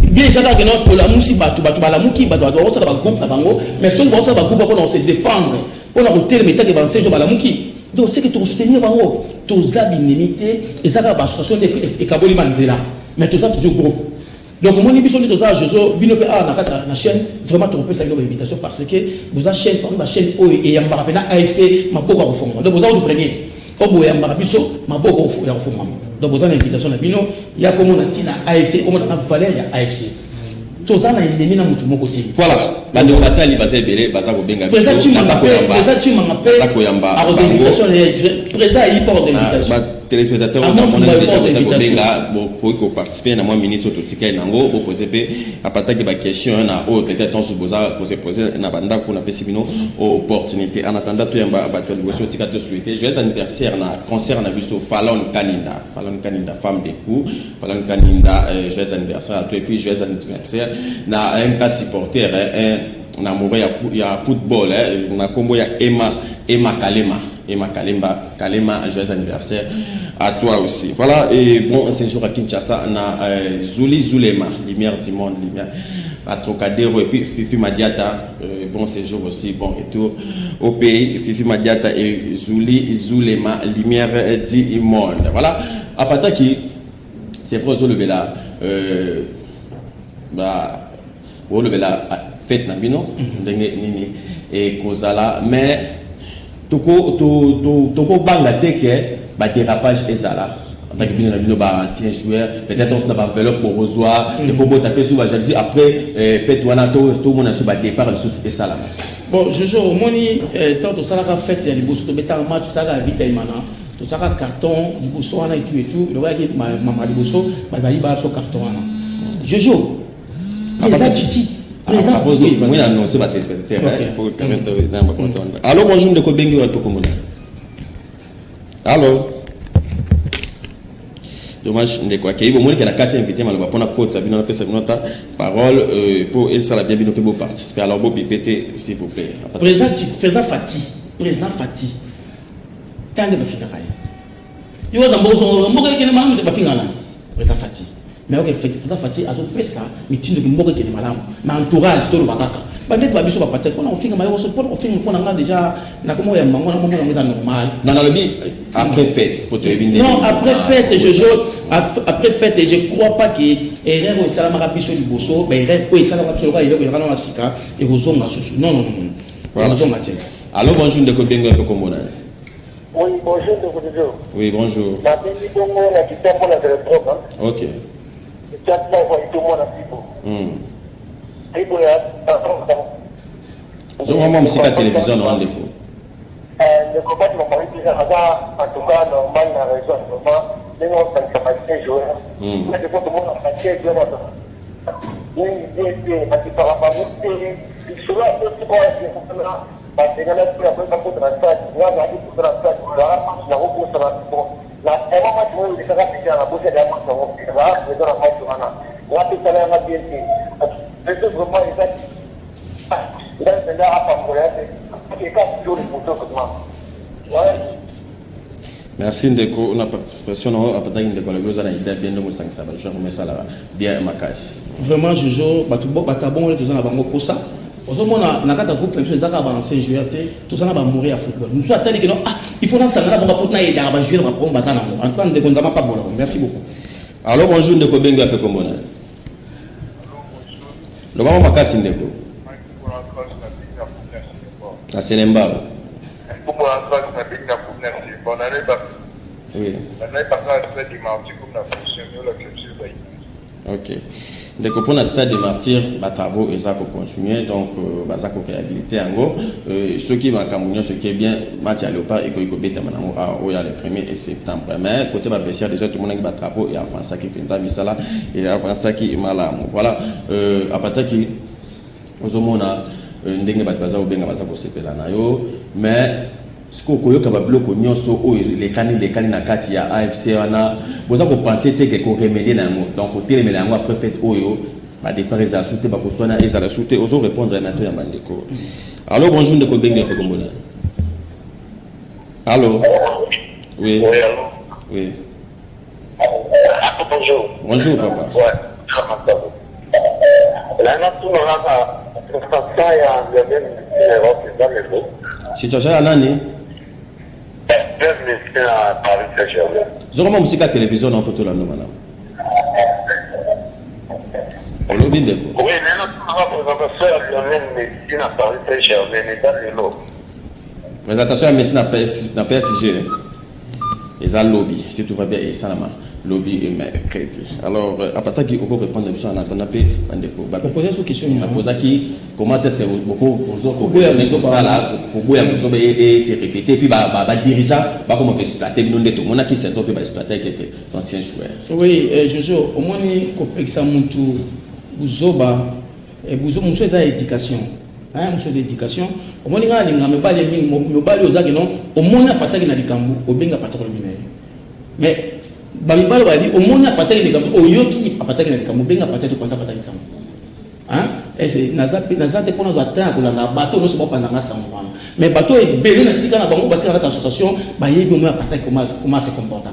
Bien, ça va que pour la mousse, la mouki, ça va groupe là-bas. Mais si on va groupe, on se défendre. On a ôté le métal qui va se jouer à la mouki. Donc, c'est que tu soutenir, tu as une limité. Et ça va l'association de Kaboli Manzela. Mais tu as toujours groupe. Donc, mon émission de Toza, je joue, binope à la chaîne, vraiment, tu peux saluer l'invitation parce que vous avez chaîne, par exemple, la chaîne O et Yambarapena AFC, ma boca au fond. Donc, vous avez le premier. Au bout Yambarabiso, ma boca au fond. Donc, vous avez l'invitation de Bino, il y a comme on a dit à AFC, comme on a valeur à AFC. Toza a une éminence de mon côté. Voilà. La Batali va s'ébeler, Baza Benga. Présent, tu m'appelles à aux invitations, présent, il n'y a pas aux invitations. téléspectateurs on a déjà pour participer à moins minutes sur tout tika nango pour poser à partir de question na o peut-être on se poser na banda pour na pesibino opportunité en attendant tout yamba battu de gosso tika te souhaiter joyeux anniversaire na concert na biso Fallon Kaninda femme de coup Fallon Kaninda joyeux anniversaire à toi et puis joyeux anniversaire na un cas supporter na amoureux ya football na combo ya Emma Kalema, joyeux anniversaire à toi aussi. Voilà, et bon séjour à Kinshasa, na Zuli Zulema, lumière du monde, lumière à Trocadéro, et puis Fifi Madiata, bon séjour aussi, bon retour au pays, Fifi Madiata et Zuli Zulema, lumière du monde. Voilà, à partir qui, c'est vrai, le Bela, le Bela, fête Nabino, et Kozala, mais toko banga teke ba dérapage ezala en tant que bino ba ancien joueur peut-être on va enveloppe pour rejoindre et pour taper sur la jalousie après fête wana tout monde a sur ba départ le sous ezala bon Jojo moni tant to sala ka fête ya liboso to beta match sala vite imana to sala carton liboso wana et tout le gars qui mama liboso ba liba so carton wana Jojo les attitudes. Oui, annoncé ma téléspectateur. Il faut quand même dans ma compte. Allô, bonjour, de Kobengi ou Altokomona. Allô. Dommage, de quoi qu'il y ait au moins qu'il y a 4 invités, mais on va prendre la côte, ça vient de passer notre parole pour elle, ça l'a bien bien pour participer. Alors, bon, pété, s'il vous plaît. Président Fati. Tant de Bafikaray. Il y a d'abord son mot qui est le mal de Bafingala. Président Fati. Mais ok, président Fati a fait ça, mais tu ne peux pas que les malades, mais entourage, tout le bagage. Peut-être que Bishop peut-être qu'on a fait un maillot, on fait un déjà, n'a comment il y a un moment normal. Non, le but après fête, pour te éliminer. Non, après fête, après fête, je crois pas que erreur au salam rapide sur du bosso, mais erreur au salam rapide sur le il va dans sika et aux hommes sous. Non. Voilà. Allô, bonjour de Kobengo un peu comme on a. Oui, bonjour de Kobengo. Oui, bonjour. La béni Congo, la guitare pour la téléphone. Ok. Je vois moi aussi la télévision dans le coup. Le combat de mon mari qui en tout cas normal la raison normal les gens sont capables joueurs mais de tout le monde a fait joueur il parce que par rapport il sera aussi quoi là parce que là pour après ça pour transfert là il y a des transferts là la route sera bon là et moi je vais faire ça la bouche de la main là je dois la faire là là tout ça là bien c'est vraiment exact là c'est là à part pour merci Ndeko la participation à partir de la goza na idée bien de ça va je remets ça là bien makasi vraiment Jojo batubo batabon les tous na bango kosa ozomona na kata groupe les zaka ba ancien joueur tout ça na ba mourir à football nous sommes attendus que non il faut lancer na bango pour na aider ba joueur ba pomba ça na en tout cas Ndeko nzama pas bon merci beaucoup. Alors bonjour Ndeko Benga fait comment là le maman makasi Ndeko à Selemba. Oui. Ok. Donc pour le stade de martyrs, les travaux sont continués, donc ils ont réhabilité en gros. Ce qui va camouiller, ce qui est bien, match à Léopard et qu'il y a le 1er septembre. Mais côté de vestiaire, déjà tout le monde a des travaux et à France qui pense à Vissala et à France qui est malade. Voilà. À partir qui, aux hommes ndenge bat baza obenga baza ko sepela na yo mais siko koyoka ba bloco nyonso o les kani na kati ya AFC wana boza ko penser te que ko remédier na ngo donc hôtel mais yango après fait oyo ba départ za souté ba ko sona et za la souté ozo répondre na to ya bandeko. Allô bonjour ndeko benga ko kombola. Allô. Oui. Oui. Bonjour. Bonjour papa. Ouais. Là on a situation ya nani zokoma musika télévision na poto la nomana olobi ndeko présentation ya médecine na PSG ça lobby, si tout va bien, et ça la lobby et mercredi. Alors, à partir de on répondre à ça, on a appelé on pose une question. On pose qui comment est-ce que beaucoup pour ça là, pour et c'est répété, puis dirigeant, comment exploiter, nous tout le monde qui s'est peut exploiter quelques anciens joueurs. Oui, Jojo, au moins il ça montou Buzoba et Buzoba monsieur ça éducation. Hein, monsieur éducation. Au moins il y a les mais pas les non, au moins n'a pas tagi na likambu, au benga pas trop le mais Babibalo va dire au moins n'a pas tagi na likambu, au yoki pas tagi na likambu, benga pas tagi konta pas tagi sam. Hein? Et c'est nazate pour nous atteindre la bateau nous sommes pas pendant ça mais bateau est belé na tika na bango bateau avec association ba yebi au moins pas tagi comment se comporter.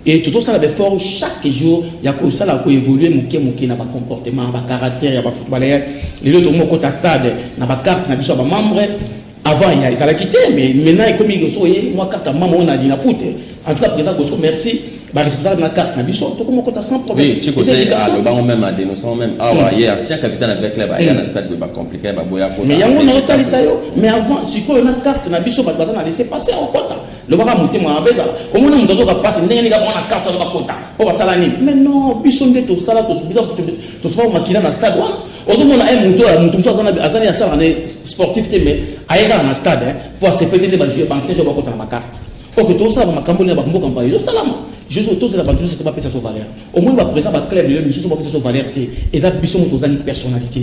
Et tout ça avait fort chaque jour il y a que ça là ko évoluer muke na ba comportement ba caractère ya ba footballeur les autres mo kota stade na ba carte na biso ba membre avant il y a ils allaient quitter mais maintenant comme ils sont moi carte maman on a dit na foot en tout cas président Gosso merci ba responsable na carte na biso to comme kota sans problème oui tu sais le banc même à dénoncer même hier ancien capitaine avec club il y a un stade ba compliqué ba boya ko mais yango na otali ça yo mais avant si ko na carte na biso ba na laisser passer au kota le baka mutema abeza au moins on doit passer ndenge ni ka na carte na kota po ba sala ni mais non biso nde to sala to subisa to fa makila na stade wana ozomona mutu azana ya sala ne sportif te mais ayeka na stade pour se péter ba jouer penser sur ba kota na carte pour que tout ça ba makambo na ba mboka mpa yo salama je suis tous la banque c'est pas pesa sur valeur au moins va présent ba club le monsieur pas pesa sur valeur te et ça biso moto za ni personnalité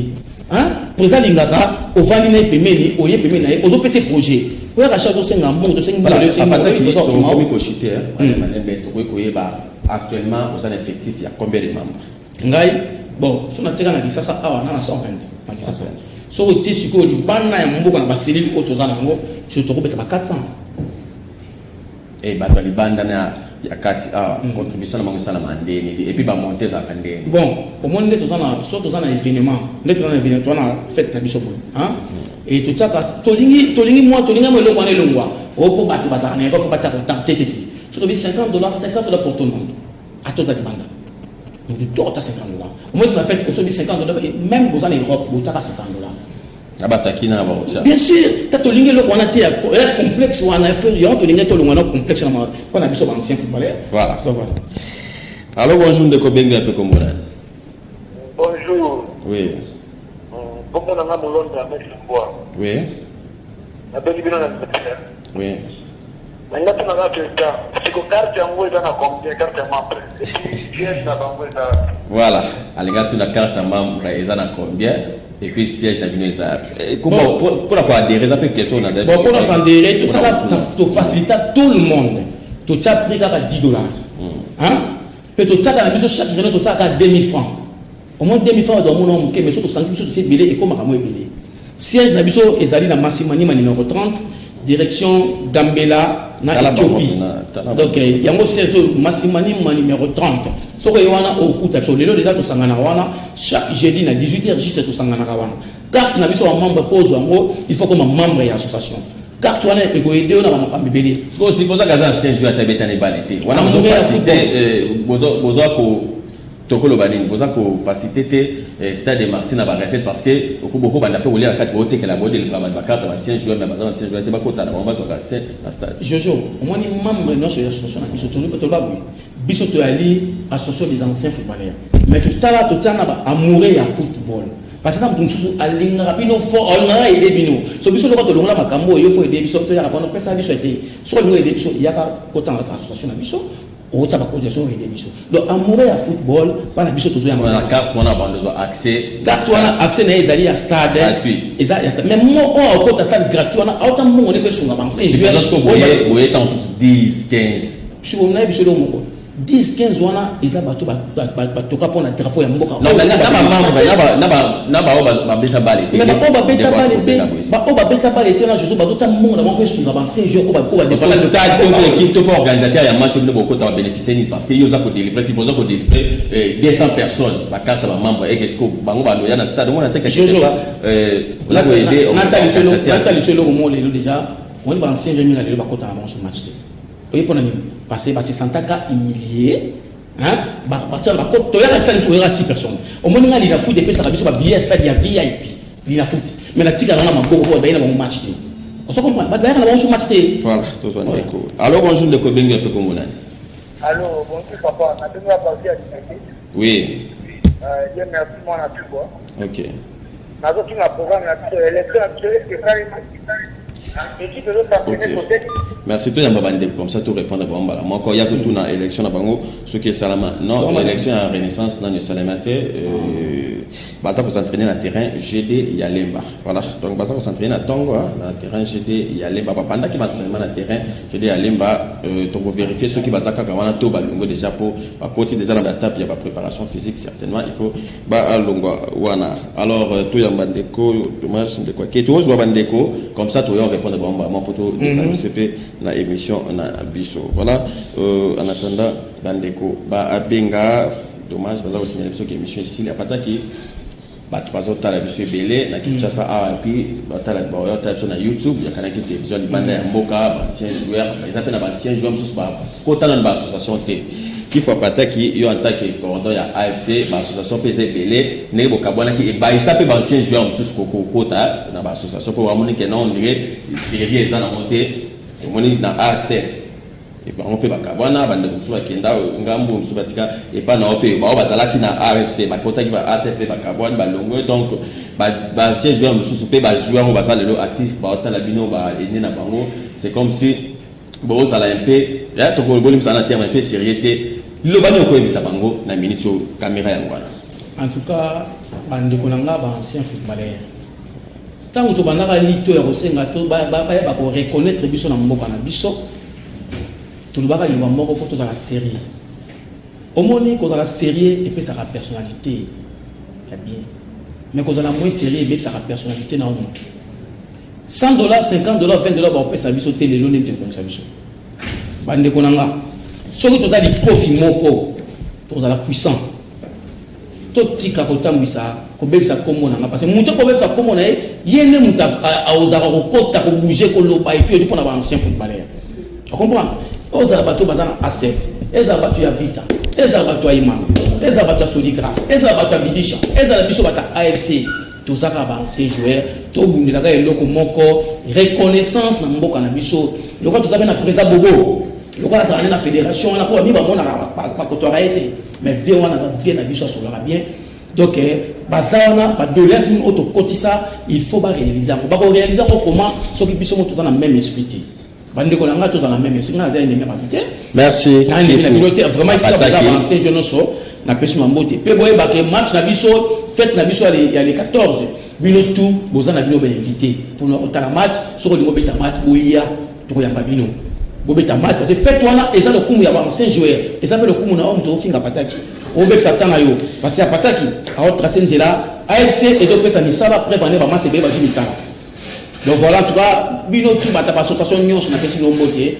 hein présent lingaka au vani na pemeni oye pemeni na ozo pesa projet ko ya chaque chose nga mbongo to sengi le sengi ko mi ko chiter malembe to ko yeba actuellement aux effectifs il y a combien de membres ngai bon so na tika na bisasa awa na 120 na bisasa so o tsi siko li bana ya mboka na ba selili ko to za na ngo je to ko beta ba 400 et ba to li banda na ya kati contribution na mangisa na mandeni et puis ba monter za kandeni bon au moins ndeto zana so to zana événement ndeto na événement to na fête na biso bon hein et to tsaka tolingi moi tolinga mo lo kwane longwa o po ba to ba za na ko ba tsaka tete so to bi $50 pour tout le monde à tout à banda donc du tout à $50 au moins na fête so bi $50 même aux en Europe bo tsaka $50 abatakina ba bien sûr tatolingi lo kwana te ya complexe wana inférieur tolingi to longwa complexe na ko na biso ba ancien footballeur voilà donc voilà alors bonjour de Kobenga pe komona bonjour oui comment on a molonda avec le bois oui na beli bino na oui maintenant on a fait ça c'est que carte yango eza na combien carte ya membre siège na bango eza voilà alinga tu na carte ya membre eza na combien et puis siège na bino eza comment pour la quoi adhérer ça peut question na bon pour nous adhérer tout ça to faciliter tout le monde to tcha prix ka $10 hein peut to tcha na biso chaque journée to tcha ka 2000 francs au moins 2000 francs do mon homme mais surtout santi biso c'est belé et comme kamo belé siège na biso ezali na Massimani numéro 30 direction Gambela na Ethiopie donc yango c'est Massimani numéro 30 soko wana au kuta so lelo déjà to sangana wana chaque jeudi na 18h juste to sangana wana carte na biso wa membre pose yango il faut comme membre ya association carte wana eko aider na ba famille belé so si poza kaza saint joueur tabetane balete wana mo faciliter bozo ko tokolo banini boza ko faciliter stade Martin na ba recette parce que beaucoup banda pe olia carte bote que la bode le travail ba carte ba ancien joueur mais ba ancien joueur te ba kota na on va sur accès na stade Jojo au moins ni membre non sur l'association na biso to ba biso to ali association des anciens footballeurs mais tout ça là to tana ba amoureux ya football parce que na mususu alinga rapino fort on a aider bino so biso lokwa to longola makambo yo fo aider biso to ya rapano pesa biso ete so ngo aider biso ya ka kota na association na biso o tsaba ko jeso aider biso donc amoureux ya football bana biso to zo ya la carte on a besoin accès carte on a accès na ezali ya stade eza ya stade mais mo o ko ta stade gratuit on a autant mo ne ko sunga ba c'est je pense que boye temps 10 15 si on a biso do mo 10 15 wana eza bato toka pona drapeau ya mboka non na ba beta balé mais ba beta balé te na Jésus bazo tsa mongo na mongo sunga ba c'est jeu ko ba défendre le stade comme équipe to pas organisateur ya match de beaucoup ta bénéficier ni parce que yo za ko délivrer si bozo ko délivrer 200 personnes ba carte ba membre et qu'est-ce que bango ba loya na stade on a te quelque pas la ko aider Nathalie solo mo le déjà on va ancien jeu na le ba kota na son match oye pona ni parce que c'est santaka humilié hein ba partir ba ko to ya rester to ya 6 personnes au moins ngali na foot de pesa biso ba billet stade ya VIP li na foot mais na tika na maboko ko ba ina ba match te On se comprend. Bah d'ailleurs, on a un match té. Voilà, tout ça d'accord. Alors bonjour de Kobenga peu comme on a. Allô, bonjour papa, on a tenu à partir à l'université. Oui. Dieu merci, moi on a pu voir. OK. On a d'autres programmes, l'élection actuelle, c'est carrément. L'équipe de l'autre partenaire côté. Merci tout le comme ça tout répondre bon bah moi quand il y a tout dans élection na bango ce qui est salama non élection en renaissance dans le salamate baza pour s'entraîner na terrain GD Yalemba voilà donc baza pour s'entraîner na tongo na terrain GD Yalemba pendant qu'il m'entraînement na terrain GD Yalemba to vérifier ceux qui baza kaka wana to balongo déjà pour à côté déjà dans la table il y a pas préparation physique certainement il faut ba longo wana alors tout ya bandeko dommage de quoi que tout zo bandeko comme ça tout répondre bon bah moi pour tout CP na émission na biso voilà en attendant bandeko ba abenga dommage baza ko signaler biso que émission ici la pataki ba bazo tala biso belé na Kinshasa a puis ba tala ba yo tala na YouTube ya kana ki télévision libanda ya mboka ancien joueur exact na ancien joueur mususu ba ko tala na association te il faut pataki yo en tant que coordonnateur ya AFC ba association PZ belé ne bo kabona ki ba isa pe ba ancien joueur mususu ko kota na ba association pour amoni que non ndire série eza na monter moni na ACF et on peut bakabwana bande musuba kenda ngambu musuba tika et pas na ope ba bazalaki na AFC ba kota ki ba ACF bakabwana balongo donc ba ancien joueur mususu pe ba joueur ba za lelo actif ba otala bino ba ene na bango c'est comme si bo za la MP ya to ko bolim sana terme peu sérieuxté lo bani ko ebisa bango na minute caméra ya ngwana en tout cas bande konanga ba ancien footballeur tant que tu banaka lito ya kosenga to ba ko reconnaître biso na mboka na biso tout le baka liwa moko faut to la série omoni ko la série et puis ça la personnalité ya bien mais ko la moins série et puis ça la personnalité na omo $100 $50 $20 ba ko pesa biso télé lo nete comme ça biso bande konanga soki to za di profit moko to za la puissant to tika ko tambisa ko bebisa komo na parce que muto ko bebisa komo na yene muta auzaka ko kota ko bouger ko loba et puis pour na ba ancien footballeur tu comprends ozala bato bazana ACF ezala bato ya Vita ezala bato ya Imana ezala bato ya Sodigraph ezala bato ya Bidisha ezala biso bato ya AFC tozaka ba ancien joueur to bundela ka eloko moko reconnaissance na mboka na biso loko tozabe na président Bobo loko na sa na fédération na ko mi ba mona ba kotora été mais vie wana za vie na biso sola bien donc bazana ba dollars ni auto kotisa il faut ba réaliser ba ko réaliser comment so ki biso mo tozana même esprit. Merci. Vraiment, ici, on a avancé, je ne sais pas. Match na biso, fête na biso, il y a les 14. Bino tout, vous en avez invité. Pour nous, on a match, sur le mobile match, où il y a tout le monde. Bobeta match, parce que fête wana, et ça le coup, il y a ancien joueur. Et ça fait le coup, on a un peu de pataki. On veut que ça t'en aille. Parce que pataki, à autre tracé, c'est là. AFC, et donc, ça n'y sera pas préparé, va match, et bien, va ça. Donc voilà, en tout cas, bino tout bata association nyonso na pesi nombote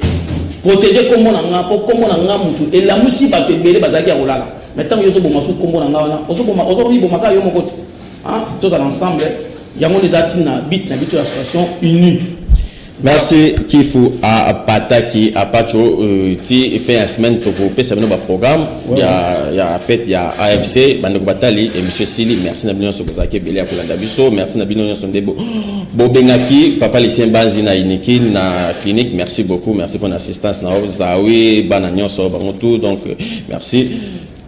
protéger comme on a mutu et la musi ba te belé bazaki ya kolala maintenant yozo boma su kombo na ngana ozo bi boma ka yo mokoti hein tous ensemble yango les atina bit na bito association unie. Merci Kifu à Pataki à Pacho ti fait une semaine pour pesa bino ba programme il y a fait il y a AFC bandeko batali et monsieur Sili merci na bino so bazaki belé ya kolanda biso merci na bino so ndebo Bobengaki papa Lucien Banzi na iniki na clinique merci beaucoup merci pour l'assistance na Zawi bananyo so bangotu donc merci.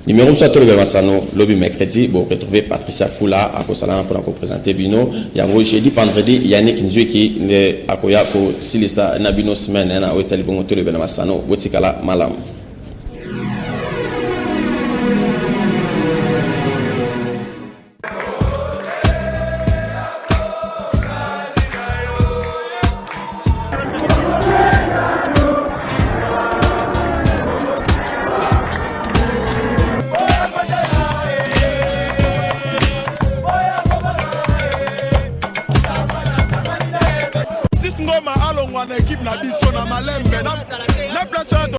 Numéro ça tout le Masano lobby mercredi vous retrouvez Patricia Kula à Kosalana pour nous présenter Bino yango jeudi vendredi Yannick Nzuki ne akoya ko silisa na Bino semaine na hôtel bongo tout le Masano botikala malam.